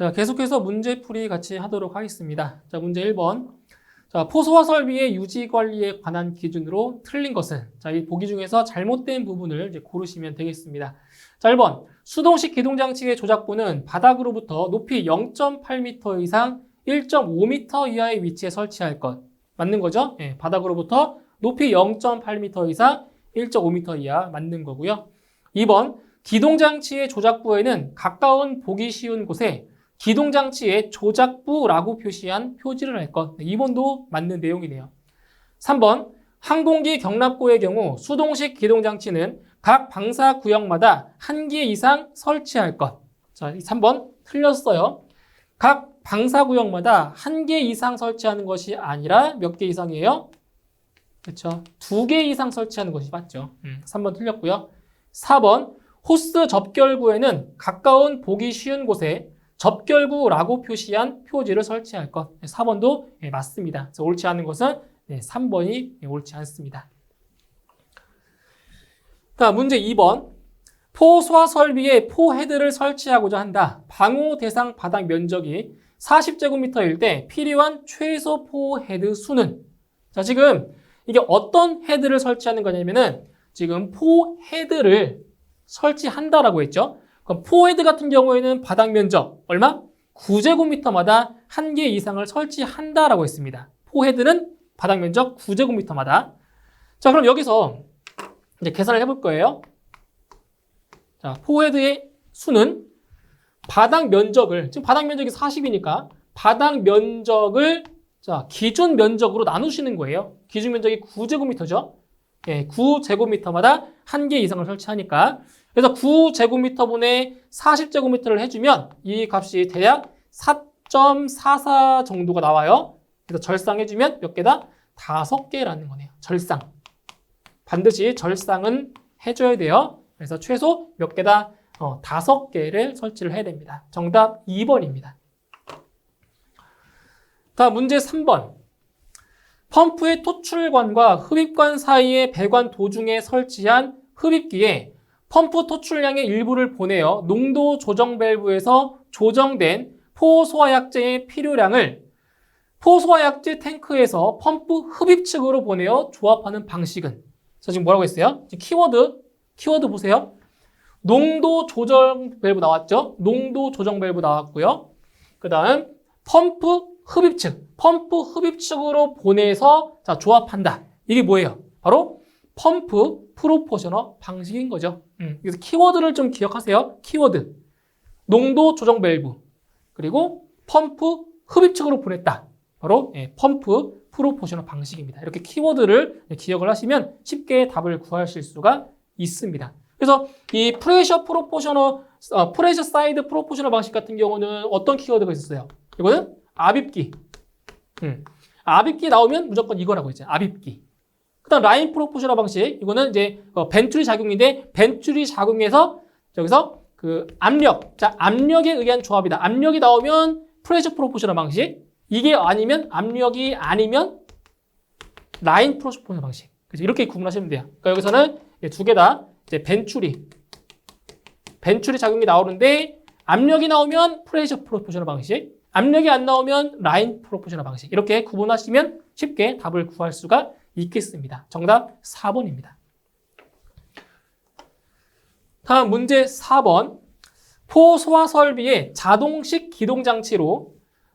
자, 계속해서 문제풀이 같이 하도록 하겠습니다. 자, 문제 1번. 자, 포소화 설비의 유지 관리에 관한 기준으로 틀린 것은? 자, 이 보기 중에서 잘못된 부분을 이제 고르시면 되겠습니다. 자, 1번. 수동식 기동장치의 조작부는 바닥으로부터 높이 0.8m 이상 1.5m 이하의 위치에 설치할 것. 맞는 거죠? 예, 바닥으로부터 높이 0.8m 이상 1.5m 이하 맞는 거고요. 2번. 기동장치의 조작부에는 가까운 보기 쉬운 곳에 기동장치의 조작부라고 표시한 표지를 할 것. 2번도 맞는 내용이네요. 3번. 항공기 경납고의 경우 수동식 기동장치는 각 방사 구역마다 1개 이상 설치할 것. 자, 3번 틀렸어요. 각 방사 구역마다 1개 이상 설치하는 것이 아니라 몇 개 이상이에요? 그렇죠. 2개 이상 설치하는 것이 맞죠. 3번 틀렸고요. 4번. 호스 접결부에는 가까운 보기 쉬운 곳에 접결구라고 표시한 표지를 설치할 것. 4번도 맞습니다. 그래서 옳지 않은 것은 3번이 옳지 않습니다. 자, 문제 2번. 포소화 설비에 포헤드를 설치하고자 한다. 방호 대상 바닥 면적이 40제곱미터일 때 필요한 최소 포헤드 수는? 자, 지금 이게 어떤 헤드를 설치하는 거냐면은 지금 포헤드를 설치한다라고 했죠. 그럼 포헤드 같은 경우에는 바닥 면적 얼마? 9제곱미터마다 1개 이상을 설치한다라고 했습니다. 포헤드는 바닥 면적 9제곱미터마다. 자, 그럼 여기서 이제 계산을 해볼 거예요. 자, 포헤드의 수는 바닥 면적을, 지금 바닥 면적이 40이니까 바닥 면적을 자, 기준 면적으로 나누시는 거예요. 기준 면적이 9제곱미터죠. 예, 9제곱미터마다 1개 이상을 설치하니까. 그래서 9제곱미터분의 40제곱미터를 해주면 이 값이 대략 4.44 정도가 나와요. 그래서 절상해주면 몇 개다? 5개라는 거네요. 절상. 반드시 절상은 해줘야 돼요. 그래서 최소 몇 개다? 5개를 설치를 해야 됩니다. 정답 2번입니다. 다음 문제 3번. 펌프의 토출관과 흡입관 사이의 배관 도중에 설치한 흡입기에 펌프 토출량의 일부를 보내어 농도 조정 밸브에서 조정된 포소화약제의 필요량을 포소화약제 탱크에서 펌프 흡입 측으로 보내어 조합하는 방식은? 자, 지금 뭐라고 했어요? 지금 키워드 보세요. 농도 조정 밸브 나왔죠? 농도 조정 밸브 나왔고요. 그 다음 펌프 흡입 측으로 보내서 자, 조합한다. 이게 뭐예요? 바로 펌프 프로포셔너 방식인 거죠. 그래서 키워드를 좀 기억하세요. 키워드. 농도 조정 밸브. 그리고 펌프 흡입 측으로 보냈다. 바로 펌프 프로포셔너 방식입니다. 이렇게 키워드를 기억을 하시면 쉽게 답을 구하실 수가 있습니다. 그래서 이 프레셔 사이드 프로포셔너 방식 같은 경우는 어떤 키워드가 있었어요? 이거는 압입기. 압입기 나오면 무조건 이거라고 했죠. 압입기. 그 다음 라인 프로포셔너 방식. 이거는 이제 벤츄리 작용인데 벤츄리 작용에서 저기서 그 압력. 자, 압력에 의한 조합이다. 압력이 나오면 프레셔 프로포셔너 방식. 이게 아니면 압력이 아니면 라인 프로포셔너 방식. 그래서 이렇게 구분하시면 돼요. 그러니까 여기서는 두 개 다 이제 벤츄리 작용이 나오는데 압력이 나오면 프레셔 프로포셔너 방식. 압력이 안 나오면 라인 프로포셔너 방식. 이렇게 구분하시면 쉽게 답을 구할 수가 있겠습니다. 정답 4번입니다. 다음 문제 4번. 포소화 설비의 자동식 기동장치로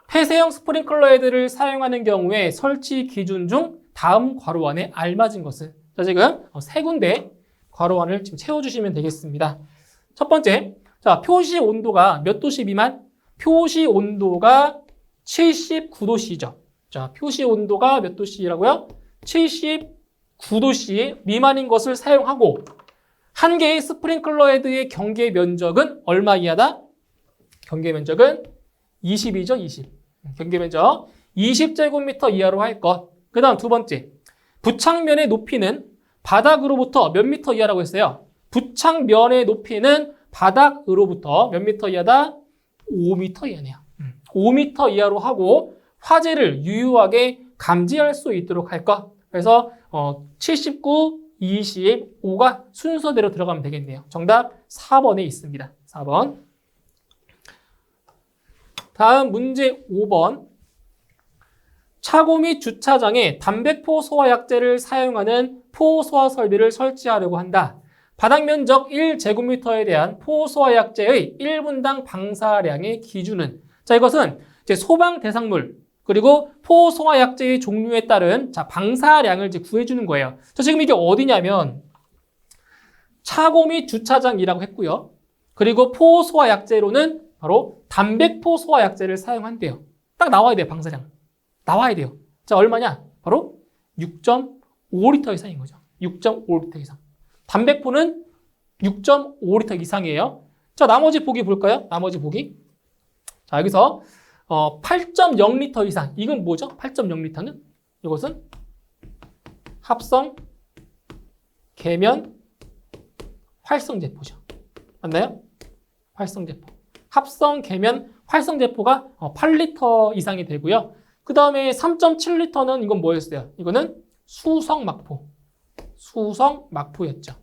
폐쇄형 스프링클러 헤드를 사용하는 경우에 설치 기준 중 다음 괄호 안에 알맞은 것은? 자, 지금 세 군데 괄호 안을 지금 채워주시면 되겠습니다. 첫 번째, 자, 표시 온도가 몇 도씨 미만? 표시 온도가 79도씨죠. 자, 표시 온도가 몇 도씨라고요? 79도씨 미만인 것을 사용하고 한 개의 스프링클러 헤드의 경계 면적은 얼마 이하다? 경계 면적은 20이죠, 20. 경계 면적 20제곱미터 이하로 할 것. 그 다음 두 번째, 부착면의 높이는 바닥으로부터 몇 미터 이하라고 했어요? 부착면의 높이는 바닥으로부터 몇 미터 이하다? 5m 이하네요. 5m 이하로 하고 화재를 유효하게 감지할 수 있도록 할 것. 그래서 79, 25가 순서대로 들어가면 되겠네요. 정답 4번에 있습니다. 4번. 다음 문제 5번. 차고 및 주차장에 담배포 소화약제를 사용하는 포 소화 설비를 설치하려고 한다. 바닥 면적 1제곱미터에 대한 포 소화약제의 1분당 방사량의 기준은, 자, 이것은 이제 소방 대상물 그리고 포 소화약제의 종류에 따른 자, 방사량을 이제 구해주는 거예요. 자, 지금 이게 어디냐면 차고 및 주차장이라고 했고요. 그리고 포 소화약제로는 바로 담배포 소화약제를 사용한대요. 딱 나와야 돼요, 방사량. 나와야 돼요. 자, 얼마냐? 바로 6.5리터 이상인 거죠. 6.5리터 이상. 담배포는 6.5리터 이상이에요. 자, 나머지 보기 볼까요? 나머지 보기. 자, 여기서 8.0리터 이상. 이건 뭐죠? 8.0리터는? 이것은 합성 계면 활성제포죠. 맞나요? 활성제포. 합성 계면 활성제포가 8리터 이상이 되고요. 그 다음에 3.7리터는 이건 뭐였어요? 이거는 수성막포. 수성막포였죠.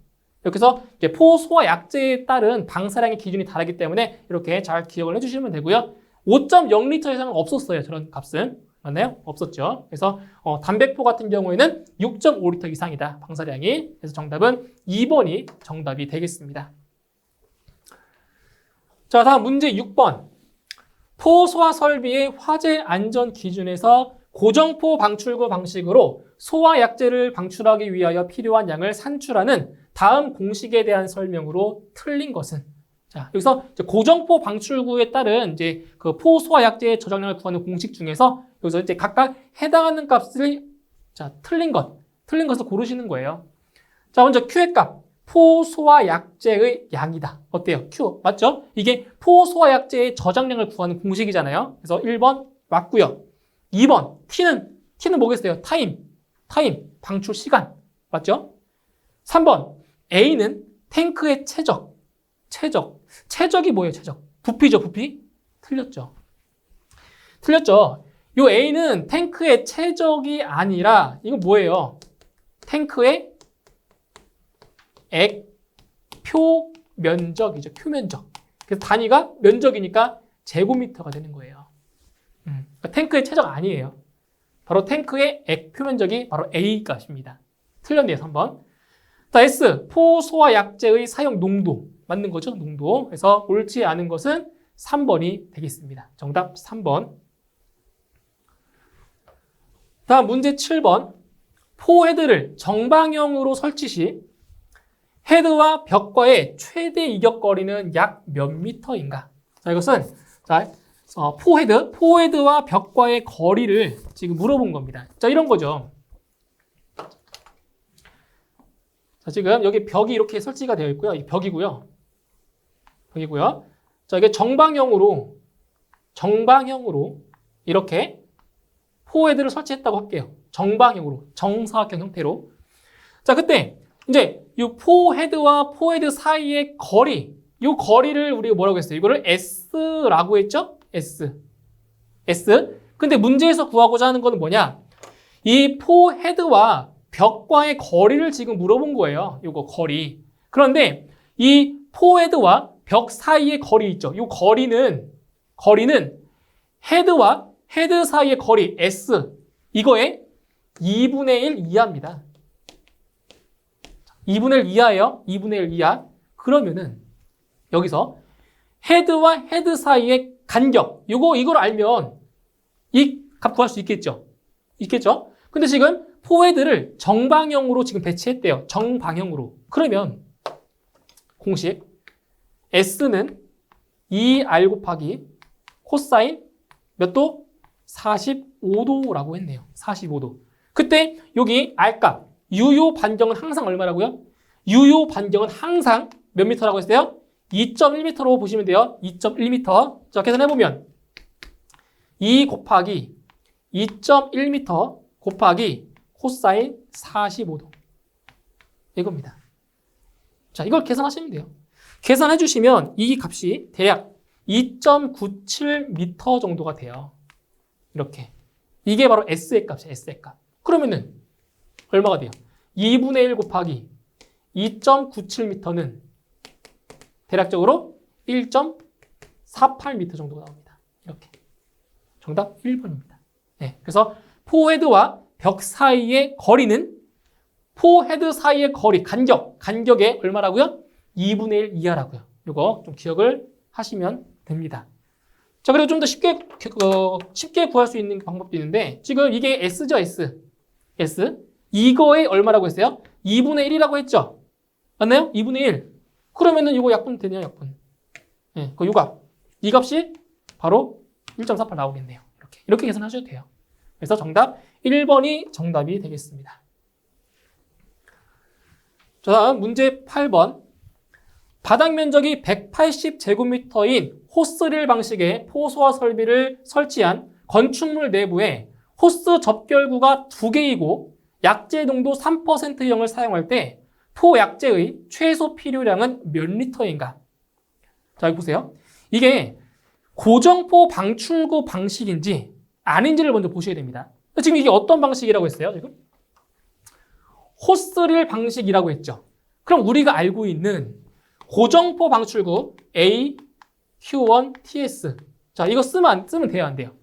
이렇게 해서 포 소화 약제에 따른 방사량의 기준이 다르기 때문에 이렇게 잘 기억을 해주시면 되고요. 5.0리터 이상은 없었어요. 저런 값은. 맞나요? 없었죠. 그래서 담배포 같은 경우에는 6.5리터 이상이다. 방사량이. 그래서 정답은 2번이 정답이 되겠습니다. 자, 다음 문제 6번. 포 소화 설비의 화재 안전 기준에서 고정포 방출구 방식으로 소화 약제를 방출하기 위하여 필요한 양을 산출하는 다음 공식에 대한 설명으로 틀린 것은, 자, 여기서 이제 고정포 방출구에 따른 이제 그 포 소화 약제의 저장량을 구하는 공식 중에서 여기서 이제 각각 해당하는 값을 자, 틀린 것을 고르시는 거예요. 자, 먼저 Q의 값. 포 소화 약제의 양이다. 어때요? Q. 맞죠? 이게 포 소화 약제의 저장량을 구하는 공식이잖아요. 그래서 1번 맞고요. 2번 T는 뭐겠어요? 타임. 방출 시간. 맞죠? 3번 A는 탱크의 최적이 뭐예요? 최적. 부피죠, 부피? 틀렸죠. 요 A는 탱크의 최적이 아니라 이건 뭐예요? 탱크의 액표 면적이죠. 표면적. 그래서 단위가 면적이니까 제곱미터가 되는 거예요. 그러니까 탱크의 최적 아니에요. 바로 탱크의 액표 면적이 바로 A 값입니다. 틀렸네요, 3번. 자, S. 포 소화 약제의 사용 농도. 맞는 거죠, 농도. 그래서 옳지 않은 것은 3번이 되겠습니다. 정답 3번. 다음 문제 7번. 포 헤드를 정방형으로 설치 시 헤드와 벽과의 최대 이격거리는 약 몇 미터인가? 자, 이것은 포헤드와 벽과의 거리를 지금 물어본 겁니다. 자, 이런 거죠. 자, 지금 여기 벽이 이렇게 설치가 되어 있고요. 이 벽이고요. 자, 이게 정방형으로 이렇게 포헤드를 설치했다고 할게요. 정방형으로, 정사각형 형태로. 자, 그때 이제 이 포헤드와 포헤드 사이의 거리, 이 거리를 우리가 뭐라고 했어요? 이거를 S라고 했죠? S. 근데 문제에서 구하고자 하는 거는 뭐냐? 이 포헤드와 벽과의 거리를 지금 물어본 거예요. 이거 거리. 그런데 이 포헤드와 벽 사이의 거리 있죠? 이 거리는 헤드와 헤드 사이의 거리 S, 이거의 2분의 1 이하입니다. 2분의 1 이하예요. 2분의 1 이하. 그러면은 여기서 헤드와 헤드 사이의 간격, 이걸 알면 이 값 구할 수 있겠죠. 근데 지금 포헤드를 정방형으로 지금 배치했대요. 정방형으로. 그러면 공식 S는 2R 곱하기 코사인 몇 도? 45도라고 했네요. 45도. 그때 여기 R값, 유효 반경은 항상 얼마라고요? 유효 반경은 항상 몇 미터라고 했어요? 2.1m로 보시면 돼요. 2.1m. 자, 계산해보면 2 곱하기 2.1m 곱하기 코사인 45도. 이겁니다. 자, 이걸 계산하시면 돼요. 계산해 주시면 이 값이 대략 2.97m 정도가 돼요. 이렇게. 이게 바로 S의 값이에요. S의 값. 그러면은 얼마가 돼요? 2분의 1 곱하기 2.97m는 대략적으로 1.48m 정도가 나옵니다. 이렇게. 정답 1번입니다. 네, 그래서 포헤드와 벽 사이의 거리는 포헤드 사이의 거리, 간격의 얼마라고요? 2분의 1 이하라고요. 이거 좀 기억을 하시면 됩니다. 자, 그리고 좀 더 쉽게 구할 수 있는 방법도 있는데, 지금 이게 S죠, S. 이거의 얼마라고 했어요? 2분의 1이라고 했죠? 맞나요? 2분의 1. 그러면은 이거 약분 되네요, 약분. 네, 그 요값. 이 값이 바로 1.48 나오겠네요. 이렇게 계산하셔도 돼요. 그래서 정답 1번이 정답이 되겠습니다. 자, 다음 문제 8번. 바닥 면적이 180제곱미터인 호스릴 방식의 포소화 설비를 설치한 건축물 내부에 호스 접결구가 2개이고 약재 농도 3%형을 사용할 때 포약재의 최소 필요량은 몇 리터인가? 자, 여기 보세요. 이게 고정포 방출구 방식인지 아닌지를 먼저 보셔야 됩니다. 지금 이게 어떤 방식이라고 했어요? 지금 호스릴 방식이라고 했죠. 그럼 우리가 알고 있는 고정포 방출구 A, Q1, TS. 자, 이거 쓰면 돼요, 안 돼요?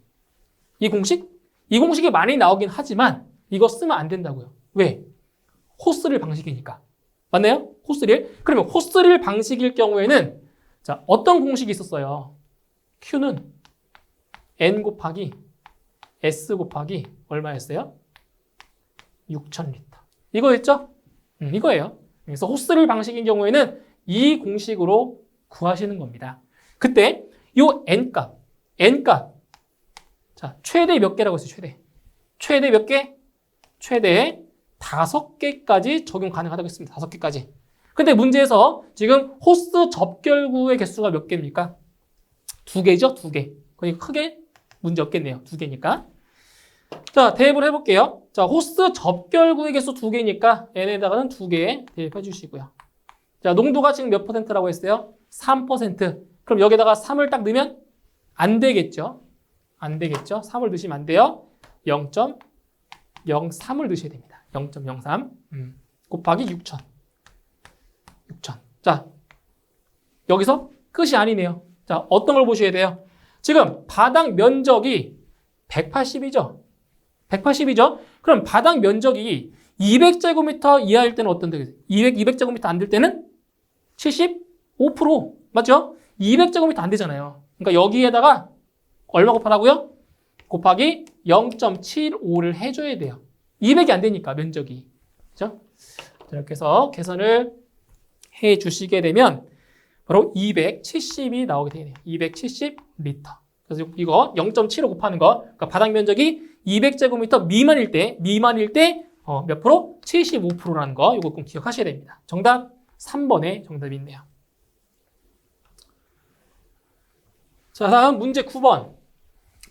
이 공식이 많이 나오긴 하지만 이거 쓰면 안 된다고요. 왜? 호스릴 방식이니까. 맞나요? 호스릴. 그러면 호스릴 방식일 경우에는 자, 어떤 공식이 있었어요? Q는 N 곱하기 S 곱하기 얼마였어요? 6,000리터. 이거였죠? 이거예요. 그래서 호스릴 방식인 경우에는 이 공식으로 구하시는 겁니다. 그때 요 N값. 자, 최대 몇 개라고 했어요, 최대 몇 개? 최대 5개까지 적용 가능하다고 했습니다. 5개까지. 근데 문제에서 지금 호스 접결구의 개수가 몇 개입니까? 2개죠? 2개. 그러니까 크게 문제 없겠네요. 2개니까. 자, 대입을 해볼게요. 자, 호스 접결구의 개수 2개니까 n에다가는 2개 대입해 주시고요. 자, 농도가 지금 몇 %라고 했어요? 3%. 그럼 여기다가 3을 딱 넣으면 안 되겠죠? 3을 넣으시면 안 돼요. 0.03을 넣으셔야 됩니다. 0.03 곱하기 6,000. 자, 여기서 끝이 아니네요. 자, 어떤 걸 보셔야 돼요? 지금 바닥 면적이 180이죠? 그럼 바닥 면적이 200제곱미터 이하일 때는 어떤 되겠어요? 200제곱미터 안 될 때는 75%. 맞죠? 200제곱미터 안 되잖아요. 그러니까 여기에다가 얼마 곱하라고요? 곱하기 0.75를 해줘야 돼요. 200이 안 되니까 면적이. 그죠? 이렇게 해서 계산을 해 주시게 되면 바로 270이 나오게 되네요. 270리터. 그래서 이거 0.75 곱하는 거, 그러니까 바닥 면적이 200제곱미터 미만일 때 몇 프로? 75%라는 거, 이거 꼭 기억하셔야 됩니다. 정답 3번에 정답이 있네요. 자, 다음 문제 9번.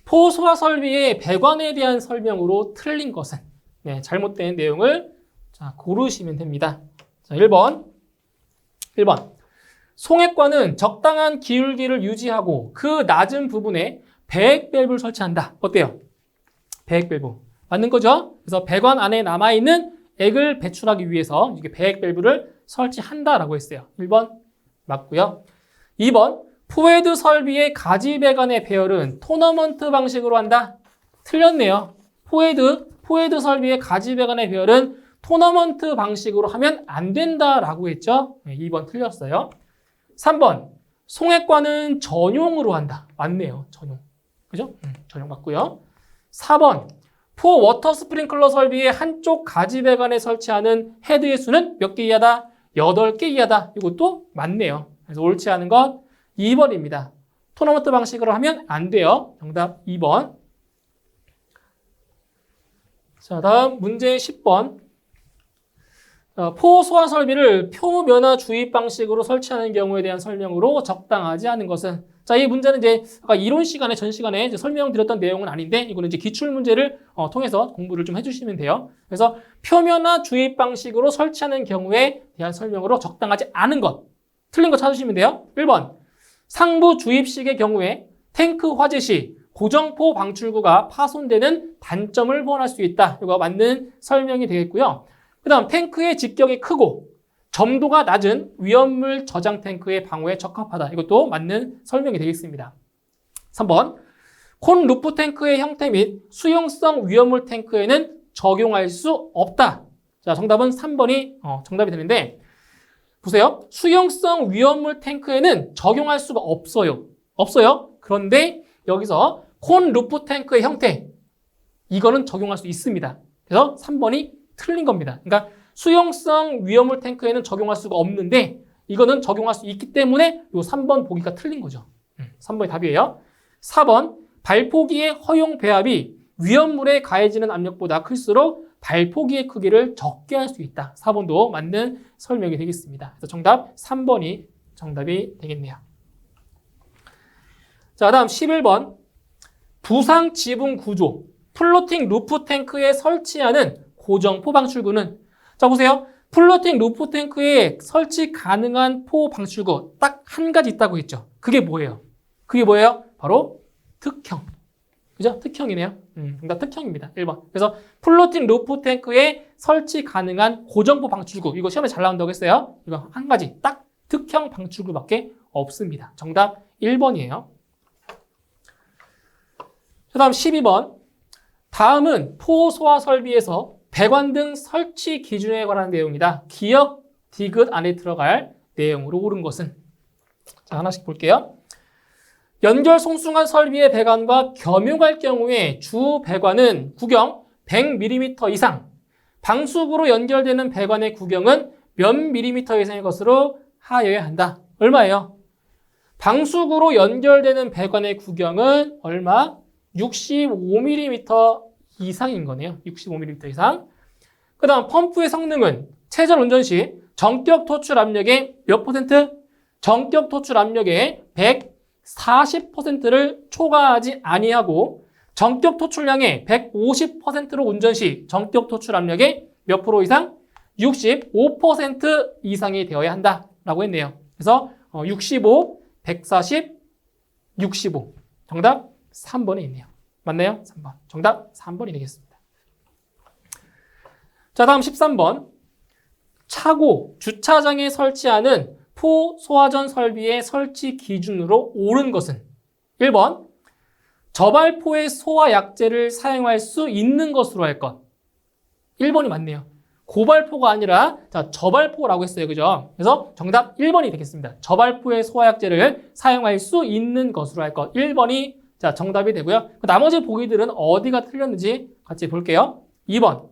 포소화 설비의 배관에 대한 설명으로 틀린 것은? 네, 잘못된 내용을 자, 고르시면 됩니다. 자, 1번. 송액관은 적당한 기울기를 유지하고 그 낮은 부분에 배액 밸브를 설치한다. 어때요? 배액 밸브. 맞는 거죠? 그래서 배관 안에 남아있는 액을 배출하기 위해서 이게 배액 밸브를 설치한다라고 했어요. 1번 맞고요. 2번. 포헤드 설비의 가지 배관의 배열은 토너먼트 방식으로 한다. 틀렸네요. 포헤드 설비의 가지 배관의 배열은 토너먼트 방식으로 하면 안 된다라고 했죠. 2번 틀렸어요. 3번. 송액관은 전용으로 한다. 맞네요. 전용. 그죠? 전용 맞고요. 4번. 포 워터 스프링클러 설비의 한쪽 가지 배관에 설치하는 헤드의 수는 몇 개 이하다? 8개 이하다. 이것도 맞네요. 그래서 옳지 않은 것 2번입니다. 토너먼트 방식으로 하면 안 돼요. 정답 2번. 자, 다음 문제 10번. 포소화 설비를 표면화 주입 방식으로 설치하는 경우에 대한 설명으로 적당하지 않은 것은? 자, 이 문제는 이제 아까 이론 시간에 전 시간에 이제 설명드렸던 내용은 아닌데 이거는 이제 기출 문제를 통해서 공부를 좀 해주시면 돼요. 그래서 표면화 주입 방식으로 설치하는 경우에 대한 설명으로 적당하지 않은 것. 틀린 거 찾으시면 돼요. 1번. 상부 주입식의 경우에 탱크 화재 시 고정포 방출구가 파손되는 단점을 호언할 수 있다. 이거 맞는 설명이 되겠고요. 그 다음 탱크의 직격이 크고 점도가 낮은 위험물 저장 탱크의 방호에 적합하다. 이것도 맞는 설명이 되겠습니다. 3번. 콘 루프 탱크의 형태 및 수용성 위험물 탱크에는 적용할 수 없다. 자, 정답은 3번이 정답이 되는데 보세요. 수용성 위험물 탱크에는 적용할 수가 없어요. 없어요. 그런데 여기서 콘 루프 탱크의 형태 이거는 적용할 수 있습니다. 그래서 3번이 틀린 겁니다. 그러니까 수용성 위험물 탱크에는 적용할 수가 없는데 이거는 적용할 수 있기 때문에 이 3번 보기가 틀린 거죠. 3번이 답이에요. 4번 발포기의 허용 배합이 위험물에 가해지는 압력보다 클수록 발포기의 크기를 적게 할 수 있다. 4번도 맞는 설명이 되겠습니다. 그래서 정답 3번이 정답이 되겠네요. 자, 다음 11번 부상 지붕 구조 플로팅 루프 탱크에 설치하는 고정포 방출구는 자 보세요. 플로팅 루프 탱크에 설치 가능한 포 방출구 딱 한 가지 있다고 했죠. 그게 뭐예요? 그게 뭐예요? 바로 특형. 그죠? 특형이네요. 그러니까 특형입니다. 1번. 그래서 플로팅 루프 탱크에 설치 가능한 고정포 방출구 이거 시험에 잘 나온다고 했어요. 이거 한 가지 딱 특형 방출구밖에 없습니다. 정답 1번이에요. 그 다음 12번. 다음은 포 소화 설비에서 배관 등 설치 기준에 관한 내용이다. 기역 디귿 안에 들어갈 내용으로 옳은 것은 자 하나씩 볼게요. 연결 송승한 설비의 배관과 겸용할 경우에 주 배관은 구경 100mm 이상, 방수구로 연결되는 배관의 구경은 몇 mm 이상의 것으로 하여야 한다. 얼마예요? 방수구로 연결되는 배관의 구경은 얼마? 65mm 이상인 거네요. 65mm 이상. 그 다음 펌프의 성능은 체절 운전 시 전격 토출 압력의 몇 퍼센트? 전격 토출 압력의 140%를 초과하지 아니하고 전격 토출량의 150%로 운전 시 전격 토출 압력의 몇 프로 이상? 65% 이상이 되어야 한다라고 했네요. 그래서 65, 140, 65. 정답 3번에 있네요. 맞나요? 3번. 정답 3번이 되겠습니다. 자, 다음 13번. 차고, 주차장에 설치하는 포 소화전 설비의 설치 기준으로 옳은 것은 1번. 저발포의 소화 약제를 사용할 수 있는 것으로 할 것. 1번이 맞네요. 고발포가 아니라 자, 저발포라고 했어요. 그죠? 그래서 정답 1번이 되겠습니다. 저발포의 소화 약제를 사용할 수 있는 것으로 할 것. 1번이 자, 정답이 되고요. 나머지 보기들은 어디가 틀렸는지 같이 볼게요. 2번.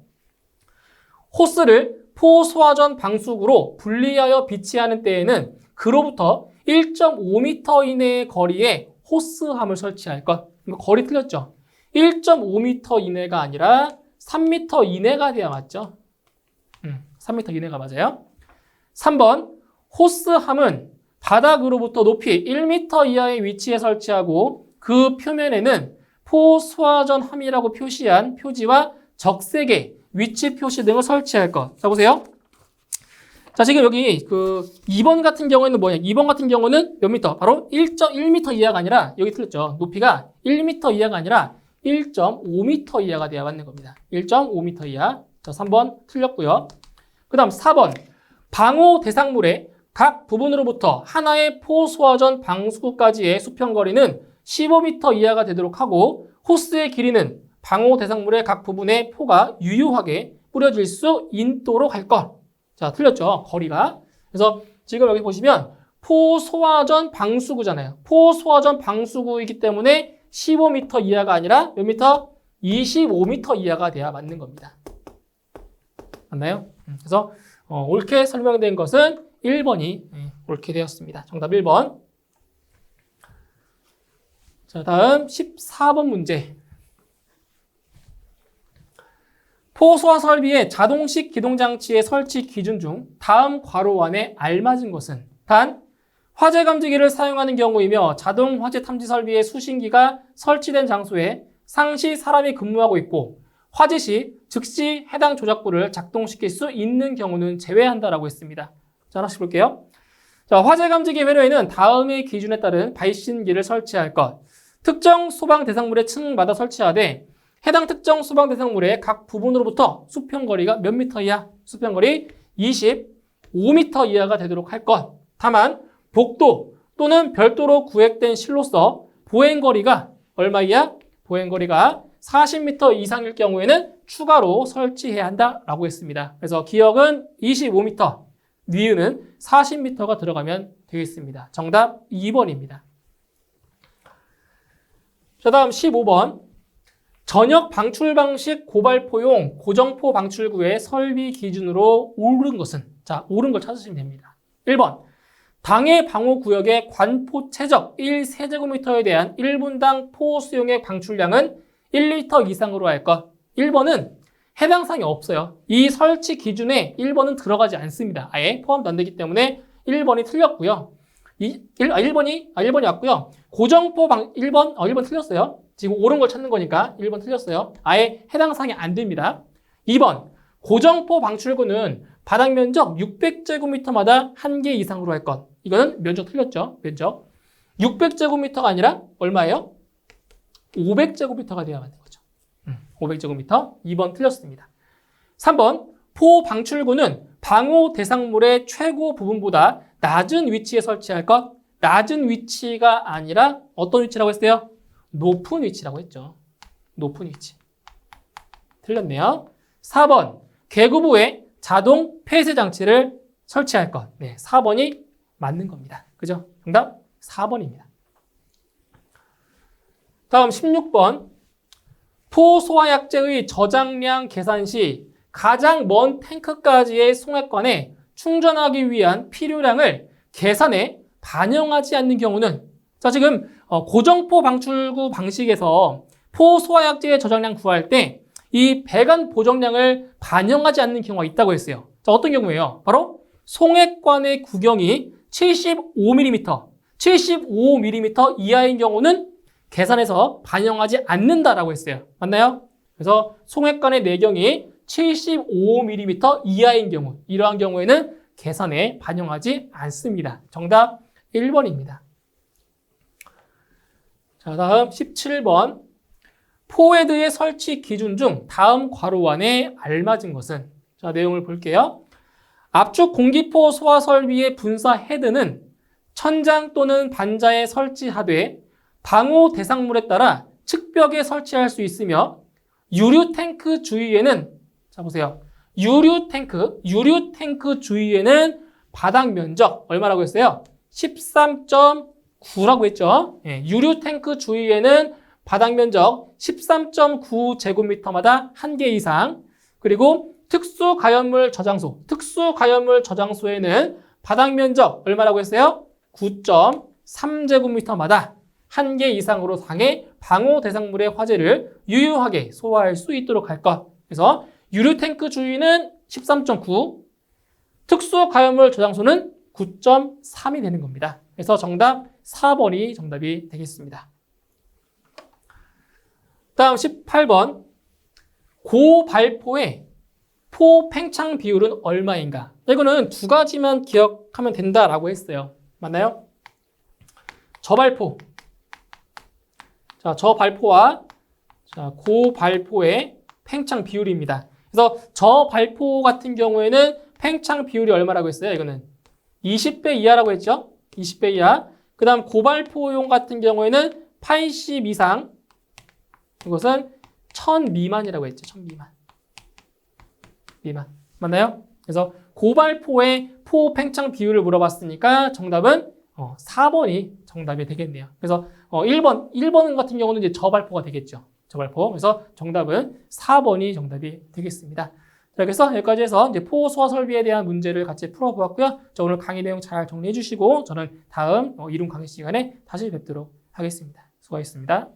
호스를 포소화전 방수구로 분리하여 비치하는 때에는 그로부터 1.5m 이내의 거리에 호스함을 설치할 것. 이거 거리 틀렸죠? 1.5m 이내가 아니라 3m 이내가 돼야 맞죠? 3m 이내가 맞아요. 3번. 호스함은 바닥으로부터 높이 1m 이하의 위치에 설치하고 그 표면에는 포소화전 함이라고 표시한 표지와 적색의 위치 표시 등을 설치할 것. 자, 보세요. 자, 지금 여기 2번 같은 경우에는 뭐냐? 2번 같은 경우는 몇 미터? 바로 1.1m 이하가 아니라, 여기 틀렸죠? 높이가 1m 이하가 아니라 1.5m 이하가 돼야 맞는 겁니다. 1.5m 이하. 자, 3번 틀렸고요. 그 다음 4번. 방호 대상물의 각 부분으로부터 하나의 포소화전 방수구까지의 수평거리는 15m 이하가 되도록 하고 호스의 길이는 방호 대상물의 각 부분에 포가 유효하게 뿌려질 수 있도록 할 것. 자, 틀렸죠? 거리가. 그래서 지금 여기 보시면 포소화전 방수구잖아요. 포소화전 방수구이기 때문에 15m 이하가 아니라 몇 미터? 25m 이하가 돼야 맞는 겁니다. 맞나요? 그래서 옳게 설명된 것은 1번이 옳게 되었습니다. 정답 1번. 자, 다음 14번 문제. 포소화 설비의 자동식 기동장치의 설치 기준 중 다음 괄호 안에 알맞은 것은 단, 화재 감지기를 사용하는 경우이며 자동 화재 탐지 설비의 수신기가 설치된 장소에 상시 사람이 근무하고 있고 화재 시 즉시 해당 조작부를 작동시킬 수 있는 경우는 제외한다라고 했습니다. 자, 하나씩 볼게요. 자, 화재 감지기 회로에는 다음의 기준에 따른 발신기를 설치할 것. 특정 소방 대상물의 층마다 설치하되 해당 특정 소방 대상물의 각 부분으로부터 수평거리가 몇 미터 이하? 수평거리 25m 이하가 되도록 할 것. 다만 복도 또는 별도로 구획된 실로서 보행거리가 얼마 이하? 보행거리가 40m 이상일 경우에는 추가로 설치해야 한다라고 했습니다. 그래서 기역은 25m, 니은은 40m가 들어가면 되겠습니다. 정답 2번입니다. 자, 다음 15번. 전역 방출 방식 고발포용 고정포 방출구의 설비 기준으로 옳은 것은? 자, 옳은 걸 찾으시면 됩니다. 1번. 당해 방호 구역의 관포 최적 1세제곱미터에 대한 1분당 포 수용액 방출량은 1리터 이상으로 할 것. 1번은 해당 사항이 없어요. 이 설치 기준에 1번은 들어가지 않습니다. 아예 포함도 안 되기 때문에 1번이 틀렸고요. 1번이 왔고요. 고정포 1번 틀렸어요. 지금 옳은 걸 찾는 거니까 1번 틀렸어요. 아예 해당 사항이 안 됩니다. 2번, 고정포 방출구는 바닥 면적 600제곱미터마다 1개 이상으로 할 것. 이거는 면적 틀렸죠. 면적. 600제곱미터가 아니라 얼마예요? 500제곱미터가 되어야 하는 거죠. 500제곱미터. 2번 틀렸습니다. 3번, 포 방출구는 방호 대상물의 최고 부분보다 낮은 위치에 설치할 것. 낮은 위치가 아니라 어떤 위치라고 했어요? 높은 위치라고 했죠. 높은 위치. 틀렸네요. 4번, 계구부에 자동 폐쇄 장치를 설치할 것. 네, 4번이 맞는 겁니다. 그죠? 정답 4번입니다. 다음 16번. 포소화약제의 저장량 계산 시 가장 먼 탱크까지의 송액관에 충전하기 위한 필요량을 계산에 반영하지 않는 경우는, 자, 지금 고정포 방출구 방식에서 포소화약제의 저장량 구할 때 이 배관 보정량을 반영하지 않는 경우가 있다고 했어요. 자, 어떤 경우예요? 바로 송액관의 구경이 75mm, 75mm 이하인 경우는 계산해서 반영하지 않는다라고 했어요. 맞나요? 그래서 송액관의 내경이 75mm 이하인 경우, 이러한 경우에는 계산에 반영하지 않습니다. 정답 1번입니다. 자, 다음 17번. 포헤드의 설치 기준 중 다음 괄호 안에 알맞은 것은? 자, 내용을 볼게요. 압축 공기포 소화 설비의 분사 헤드는 천장 또는 반자에 설치하되 방호 대상물에 따라 측벽에 설치할 수 있으며 유류 탱크 주위에는, 자 보세요. 유류 탱크 주위에는 바닥 면적 얼마라고 했어요? 13.9라고 했죠. 예, 유류 탱크 주위에는 바닥 면적 13.9제곱미터마다 1개 이상, 그리고 특수 가연물 저장소에는 바닥 면적 얼마라고 했어요? 9.3제곱미터마다 1개 이상으로 당해 방호 대상물의 화재를 유효하게 소화할 수 있도록 할 것. 그래서 유류 탱크 주위는 13.9, 특수 가연물 저장소는 9.3이 되는 겁니다. 그래서 정답 4번이 정답이 되겠습니다. 다음 18번. 고발포의 포 팽창 비율은 얼마인가? 이거는 두 가지만 기억하면 된다라고 했어요. 맞나요? 저발포. 자, 저발포와 고발포의 팽창 비율입니다. 그래서 저발포 같은 경우에는 팽창 비율이 얼마라고 했어요? 이거는 20배 이하라고 했죠? 20배 이하. 그 다음 고발포용 같은 경우에는 80 이상. 이것은 1000 미만이라고 했죠. 1000 미만. 맞나요? 그래서 고발포의 포 팽창 비율을 물어봤으니까 정답은 4번이 정답이 되겠네요. 그래서 1번 같은 경우는 이제 저발포가 되겠죠. 저발포. 그래서 정답은 4번이 정답이 되겠습니다. 자, 그래서 여기까지 해서 이제 포 소화 설비에 대한 문제를 같이 풀어보았고요. 자, 오늘 강의 내용 잘 정리해 주시고 저는 다음 이론 강의 시간에 다시 뵙도록 하겠습니다. 수고하셨습니다.